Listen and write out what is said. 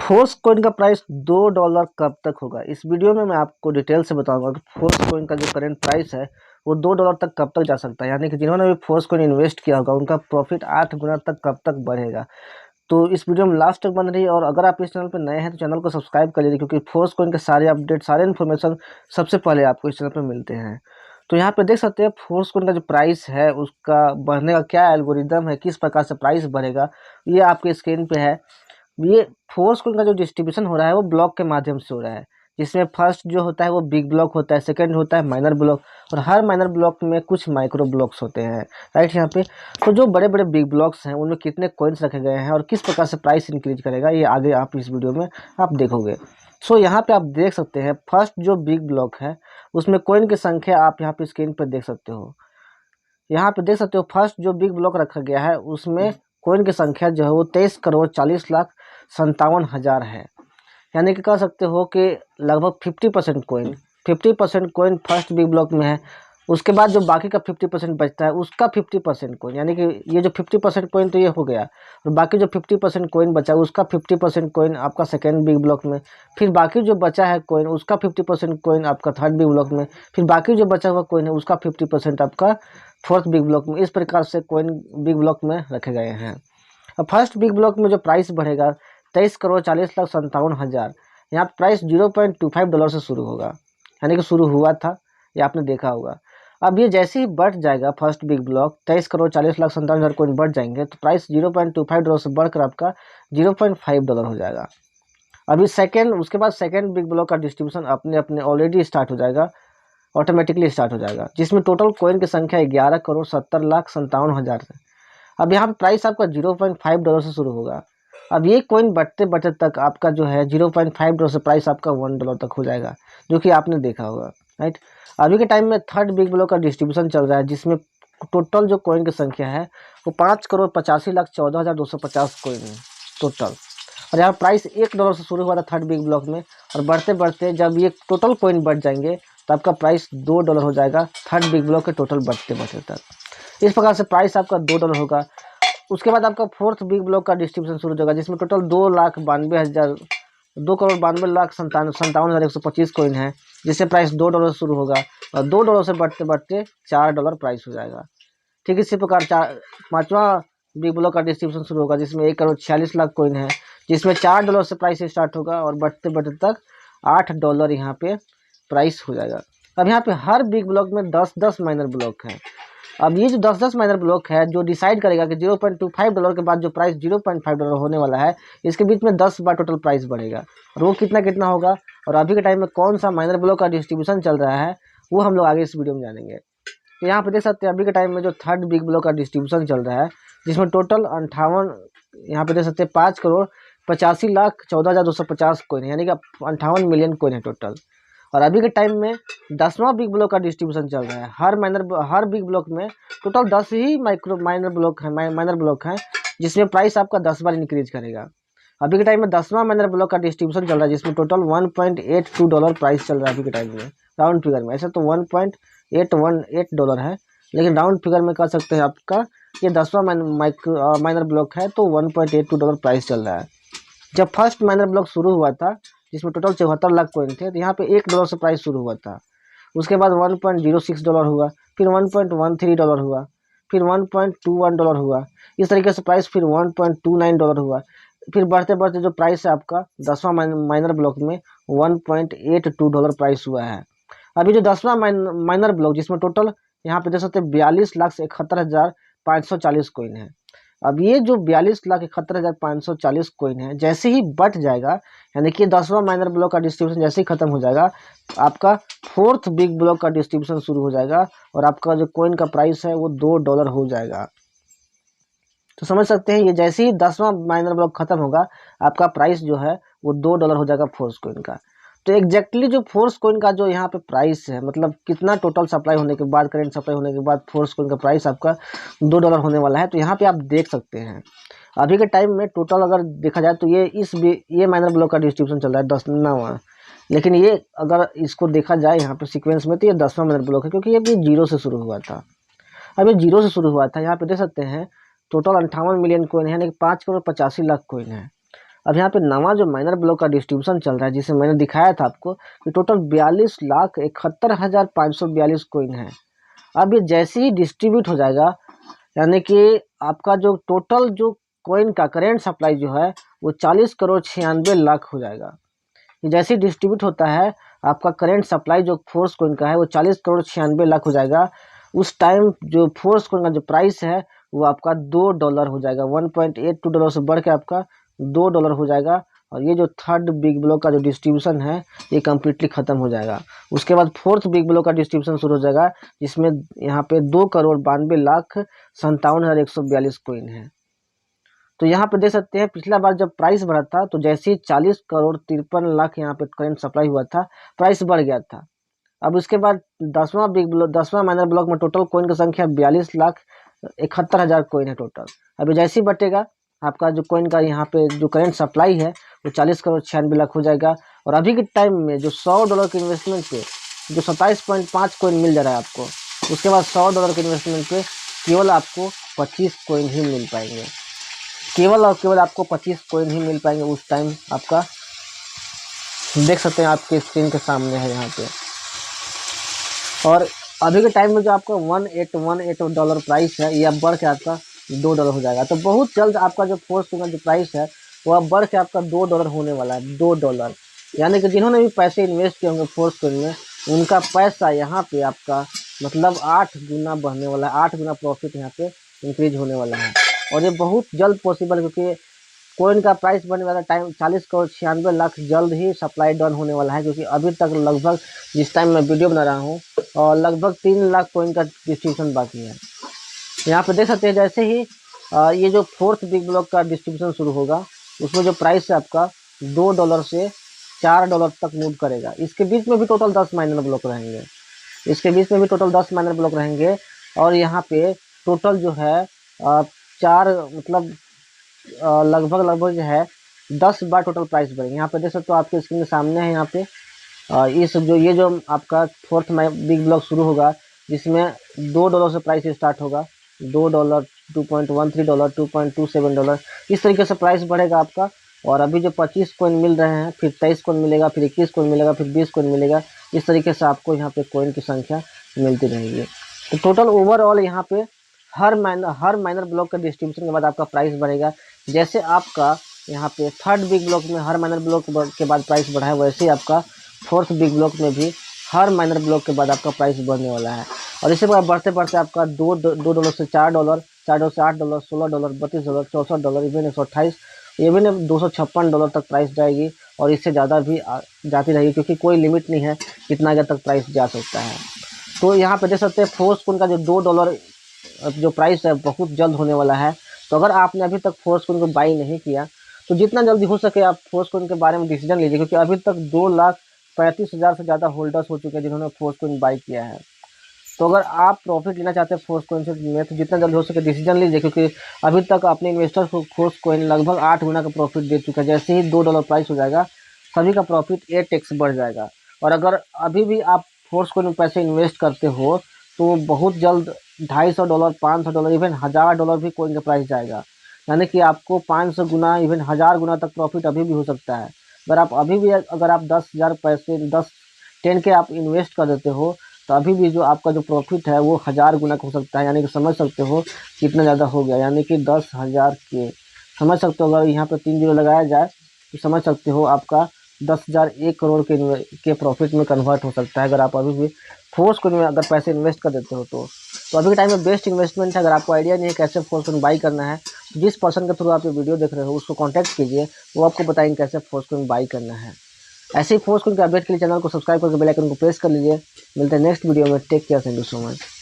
Force coin का price $2 कब तक होगा। इस वीडियो में मैं आपको डिटेल से बताऊंगा कि फोर्स कॉइन का जो करंट प्राइस है वो $2 तक कब तक जा सकता है, यानी कि जिन्होंने भी फोर्स कॉइन इन्वेस्ट किया होगा उनका प्रॉफिट 8 गुना तक कब तक बढ़ेगा। तो इस वीडियो में लास्ट तक बन रही है, और अगर आप इस चैनल पर नए हैं तो चैनल को सब्सक्राइब कर लीजिए, क्योंकि फोर्स कॉइन के सारे अपडेट, सारे इन्फॉर्मेशन सबसे पहले आपको इस चैनल पर मिलते हैं। तो यहाँ पे देख सकते हैं फोर्स कॉइन का जो प्राइस है उसका बढ़ने का क्या एल्गोरिदम है, किस प्रकार से प्राइस बढ़ेगा, ये आपके स्क्रीन पे है। ये फोर्स कॉइन का जो डिस्ट्रीब्यूशन हो रहा है वो ब्लॉक के माध्यम से हो रहा है, जिसमें फर्स्ट जो होता है वो बिग ब्लॉक होता है, सेकंड होता है माइनर ब्लॉक, और हर माइनर ब्लॉक में कुछ माइक्रो ब्लॉक्स होते हैं। राइट, यहाँ पे तो जो बड़े बड़े बिग ब्लॉक्स हैं उनमें कितने कॉइन्स रखे गए हैं और किस प्रकार से प्राइस इंक्रीज करेगा, ये आगे आप इस वीडियो में आप देखोगे। सो यहाँ पे आप देख सकते हैं फर्स्ट जो बिग ब्लॉक है उसमें कॉइन की संख्या आप यहाँ पे स्क्रीन पर देख सकते हो। यहाँ पे देख सकते हो फर्स्ट जो बिग ब्लॉक रखा गया है उसमें कॉइन की संख्या जो है वो 23,40,57,000 है, यानी कि कह सकते हो कि लगभग 50% कॉइन फर्स्ट बिग ब्लॉक में है। उसके बाद जो बाकी का 50% बचता है उसका 50% कॉइन, यानी कि ये जो 50% कॉइन तो ये हो गया, और बाकी जो 50% कॉइन बचा है उसका 50% कॉइन आपका सेकेंड बिग ब्लॉक में, फिर बाकी जो बचा है कॉइन उसका 50% कॉइन आपका थर्ड बिग ब्लॉक में, फिर बाकी जो बचा हुआ कॉइन है उसका 50% आपका फोर्थ बिग ब्लॉक में। इस प्रकार से कॉइन बिग ब्लॉक में रखे गए हैं। अब फर्स्ट बिग ब्लॉक में जो प्राइस बढ़ेगा 23,40,57,000, यहाँ प्राइस $0.25 से शुरू होगा, यानी कि शुरू हुआ था, ये आपने देखा होगा। अब ये जैसे ही बढ़ जाएगा फर्स्ट बिग ब्लॉक 23,40,57,000 कॉइन बढ़ जाएंगे तो प्राइस $0.25 से बढ़कर आपका $0.5 हो जाएगा। अभी सेकेंड, उसके बाद सेकेंड बिग ब्लॉक का डिस्ट्रीब्यूशन अपने अपने ऑलरेडी स्टार्ट हो जाएगा, ऑटोमेटिकली स्टार्ट हो जाएगा, जिसमें टोटल कॉइन की संख्या 11,70,57,000 है। अब यहाँ पे प्राइस आपका $0.5 से शुरू होगा। अब ये कॉइन बढ़ते बढ़ते तक आपका जो है $0.5 से प्राइस आपका $1 तक हो जाएगा, जो कि आपने देखा होगा। राइट, अभी के टाइम में थर्ड बिग ब्लॉक का डिस्ट्रीब्यूशन चल रहा है, जिसमें टोटल जो कॉइन की संख्या है वो 5,85,14,250 कॉइन है टोटल। और यहाँ प्राइस $1 से शुरू हुआ था थर्ड बिग ब्लॉक में, और बढ़ते बढ़ते जब ये टोटल कॉइन बढ़ जाएंगे तो आपका प्राइस $2 हो जाएगा थर्ड बिग ब्लॉक के टोटल बढ़ते बढ़ते तक। इस प्रकार से प्राइस आपका $2 होगा। उसके बाद आपका फोर्थ बिग ब्लॉक का डिस्ट्रीब्यूशन शुरू होगा, जिसमें टोटल 2,92,125 कॉइन है, जिससे प्राइस $2 से शुरू होगा, और $2 से बढ़ते बढ़ते $4 प्राइस हो जाएगा। ठीक इसी प्रकार पांचवा बिग ब्लॉक का डिस्ट्रीब्यूशन शुरू होगा, जिसमें 1,46,00,000 कॉइन है, जिसमें $4 से प्राइस स्टार्ट होगा और बढ़ते बढ़ते तक $8 यहाँ पे प्राइस हो जाएगा। अब यहाँ पे हर बिग ब्लॉक में 10-10 माइनर ब्लॉक है। अब ये जो 10-10 माइनर ब्लॉक है जो डिसाइड करेगा कि $0.25 के बाद जो प्राइस $0.5 होने वाला है, इसके बीच में 10 बार टोटल प्राइस बढ़ेगा, और वो कितना कितना होगा और अभी के टाइम में कौन सा माइनर ब्लॉक का डिस्ट्रीब्यूशन चल रहा है वो हम लोग आगे इस वीडियो में जानेंगे। तो यहाँ पे देख सकते हैं अभी के टाइम में जो थर्ड बिग ब्लॉक का डिस्ट्रीब्यूशन चल रहा है, जिसमें टोटल 58, यहाँ पे देख सकते हैं 5,85,14,250 कोइन, यानी कि 58 मिलियन कोइन है टोटल। और अभी के टाइम में 10वां बिग ब्लॉक का डिस्ट्रीब्यूशन चल रहा है। हर बिग ब्लॉक में टोटल 10 ही माइनर ब्लॉक है, जिसमें प्राइस आपका 10 बार इंक्रीज करेगा। अभी के टाइम में 10वां माइनर ब्लॉक का डिस्ट्रीब्यूशन चल रहा है, जिसमें टोटल $1.82 प्राइस चल रहा है अभी के टाइम में राउंड फिगर में। ऐसे तो $1.818 है, लेकिन राउंड फिगर में कह सकते हैं आपका ये 10वां माइनर ब्लॉक है, तो $1.82 प्राइस चल रहा है। जब फर्स्ट माइनर ब्लॉक शुरू हुआ था जिसमें टोटल 74 लाख कॉइन थे, तो यहाँ पे $1 से प्राइस शुरू हुआ था। उसके बाद $1.06 हुआ, फिर $1.13 हुआ, फिर $1.21 हुआ, इस तरीके से प्राइस फिर $1.29 हुआ। फिर बढ़ते बढ़ते जो प्राइस है आपका 10वां माइनर ब्लॉक में $1.82 प्राइस हुआ है। अभी जो 10वां माइनर ब्लॉक, जिसमें टोटल यहाँ पे देख सकते हैं 42,71,540 कॉइन है। अब ये जो 42,71,540 कॉइन है जैसे ही बढ़ जाएगा, यानी कि 10वां माइनर ब्लॉक का डिस्ट्रीब्यूशन जैसे ही खत्म हो जाएगा, आपका फोर्थ बिग ब्लॉक का डिस्ट्रीब्यूशन शुरू हो जाएगा, और आपका जो कॉइन का प्राइस है वो $2 हो जाएगा। तो समझ सकते हैं ये जैसे ही 10वां माइनर ब्लॉक खत्म होगा आपका प्राइस जो है वो $2 हो जाएगा फोर्स कॉइन का। तो एग्जैक्टली जो फोर्स कॉइन का जो यहाँ पे प्राइस है, मतलब कितना टोटल सप्लाई होने के बाद, करेंट सप्लाई होने के बाद फोर्स कॉइन का प्राइस आपका $2 होने वाला है, तो यहाँ पे आप देख सकते हैं अभी के टाइम में टोटल अगर देखा जाए तो ये माइनर ब्लॉक का डिस्ट्रीब्यूशन चल रहा है 10वां, लेकिन ये अगर इसको देखा जाए यहाँ पे सीक्वेंस में तो ये 10वां माइनर ब्लॉक है, क्योंकि ये भी 0 से शुरू हुआ था। अब ये 0 से शुरू हुआ था, यहाँ पे देख सकते हैं टोटल 58 मिलियन कॉइन है, यानी कि 5,85,00,000 कॉइन है। अब यहाँ पे नवा जो माइनर ब्लॉक का डिस्ट्रीब्यूशन चल रहा है, जिसे मैंने दिखाया था आपको कि टोटल 42,71,542 कोइन है। अब ये जैसे ही डिस्ट्रीब्यूट हो जाएगा, यानी कि आपका जो टोटल जो कोइन का करेंट सप्लाई जो है वो 40,96,00,000 हो जाएगा। ये जैसे ही डिस्ट्रीब्यूट होता है, आपका करेंट सप्लाई जो फोर्स कोइन का है वो 40,96,00,000 हो जाएगा। उस टाइम जो फोर्स कोइन का जो प्राइस है वो आपका $2 हो जाएगा। $1.82 से बढ़ के आपका $2 हो जाएगा। और ये जो थर्ड बिग ब्लॉक का जो डिस्ट्रीब्यूशन है ये कम्प्लीटली ख़त्म हो जाएगा। उसके बाद फोर्थ बिग ब्लॉक का डिस्ट्रीब्यूशन शुरू हो जाएगा, जिसमें यहाँ पे 2,92,57,142 कोइन है। तो यहाँ पे देख सकते हैं पिछला बार जब प्राइस बढ़ा था तो जैसे ही 40,53,00,000 यहाँ पे करंट सप्लाई हुआ था, प्राइस बढ़ गया था। अब उसके बाद 10वां माइनर ब्लॉक में टोटल कोइन की संख्या 42,71,000 कोइन है टोटल। अभी जैसे ही बटेगा आपका जो कोइन का यहाँ पे जो करंट सप्लाई है वो 40,96,00,000 हो जाएगा। और अभी के टाइम में जो $100 के इन्वेस्टमेंट पे जो 27.5 कोइन मिल जा रहा है आपको, उसके बाद $100 के इन्वेस्टमेंट पे केवल आपको 25 कोइन ही मिल पाएंगे। केवल और केवल आपको 25 कोइन ही मिल पाएंगे। उस टाइम आपका देख सकते हैं आपके स्क्रीन के सामने है यहाँ पे। और अभी के टाइम में जो आपका $1.18 प्राइस है ये अब बढ़ के आपका $2 हो जाएगा। तो बहुत जल्द आपका जो फोर्स कोइन का जो प्राइस है वो अब बढ़ के आपका $2 होने वाला है। $2 यानी कि जिन्होंने भी पैसे इन्वेस्ट किए होंगे फोर्स कोइन में, उनका पैसा यहाँ पे आपका मतलब 8 गुना बढ़ने वाला है। 8 गुना प्रॉफिट यहाँ पे इंक्रीज होने वाला है। और ये बहुत जल्द पॉसिबल है, क्योंकि कोइन का प्राइस बढ़ने वाला टाइम 40,96,00,000 जल्द ही सप्लाई डन होने वाला है। क्योंकि अभी तक लगभग जिस टाइम मैं वीडियो बना रहा हूँ और लगभग 3 लाख कोइन का डिस्ट्रीब्यूशन बाकी है। यहाँ पे देख सकते हैं जैसे ही ये जो फोर्थ बिग ब्लॉक का डिस्ट्रीब्यूशन शुरू होगा, उसमें जो प्राइस है आपका $2 से $4 तक मूव करेगा। इसके बीच में भी टोटल 10 माइनर ब्लॉक रहेंगे। और यहाँ पे टोटल जो है चार मतलब लगभग जो है 10 बार टोटल प्राइस बढ़ेंगे। यहाँ पे देख सकते हो आपके स्क्रीन के सामने है। यहाँ पे इस ये जो आपका फोर्थ बिग ब्लॉक शुरू होगा, जिसमें $2 से प्राइस स्टार्ट होगा। $2, $2.13, $2.27 इस तरीके से प्राइस बढ़ेगा आपका। और अभी जो 25 कोइन मिल रहे हैं, फिर 23 कोइन मिलेगा, फिर 21 कोइन मिलेगा, फिर 20 कोइन मिलेगा। इस तरीके से आपको यहाँ पे कोइन की संख्या मिलती रहेगी। तो टोटल ओवरऑल यहाँ पे हर माइनर ब्लॉक का डिस्ट्रीब्यूशन के बाद आपका प्राइस बढ़ेगा। जैसे आपका यहाँ पे थर्ड बिग ब्लॉक में हर माइनर ब्लॉक के बाद प्राइस बढ़ा है, वैसे ही आपका फोर्थ बिग ब्लॉक में भी हर माइनर ब्लॉक के बाद आपका प्राइस बढ़ने वाला है। और इसी प्रकार बढ़ते बढ़ते आपका $2 से $4, $4 से $8, $16, $32, $64, इवन 128, इवन $256 तक प्राइस जाएगी। और इससे ज़्यादा भी जाती रहेगी, क्योंकि कोई लिमिट नहीं है कितना आगे तक प्राइस जा सकता है। तो यहाँ पे देख सकते हैं फोर्स कोइन का जो $2 जो प्राइस है बहुत जल्द होने वाला है। तो अगर आपने अभी तक फोर्स कोइन को बाई नहीं किया तो जितना जल्दी हो सके आप फोर्स कोइन के बारे में डिसीजन लीजिए, क्योंकि अभी तक 2,35,000 से ज़्यादा होल्डर्स हो चुके हैं जिन्होंने फोर्स कोइन बाई किया है। तो अगर आप प्रॉफिट लेना चाहते हैं फोर्स कोइन से तो जितना जल्दी हो सके डिसीजन लीजिए, क्योंकि अभी तक अपने इन्वेस्टर को फोर्स कोइन लगभग 8 गुना का प्रॉफिट दे चुका है। जैसे ही $2 प्राइस हो जाएगा सभी का प्रॉफिट 8x बढ़ जाएगा। और अगर अभी भी आप फोर्स कोइन में पैसे इन्वेस्ट करते हो तो बहुत जल्द $250, $500, इवन $1,000 भी कोइन का प्राइस जाएगा। यानी कि आपको 500 गुना इवन 1,000 गुना तक प्रॉफिट अभी भी हो सकता है। अगर आप 10,000 पैसे 10 के आप इन्वेस्ट कर देते हो तो अभी भी जो आपका जो प्रॉफिट है वो 1,000 गुना का हो सकता है। यानी कि समझ सकते हो कितना ज़्यादा हो गया, यानी कि 10,000 के समझ सकते हो। अगर यहाँ पर 3 जीरो लगाया जाए तो समझ सकते हो आपका 10,000 1 करोड़ के प्रॉफिट में कन्वर्ट हो सकता है, अगर आप अभी भी फोर्स कोइन में अगर पैसे इन्वेस्ट कर देते हो तो। अभी के टाइम में बेस्ट इन्वेस्टमेंट है। अगर आपको आइडिया नहीं है कैसे फोर्स कोइन बाई करना है, जिस पर्सन के थ्रू आप ये वीडियो देख रहे हो उसको कांटेक्ट कीजिए, वो आपको बताएंगे कैसे फोर्स कोइन बाई करना है। ऐसे ही फोर्स कोइन के अपडेट के लिए चैनल को सब्सक्राइब करके बेल आइकन को प्रेस कर लीजिए। मिलते हैं नेक्स्ट वीडियो में। Take care, thank you so much.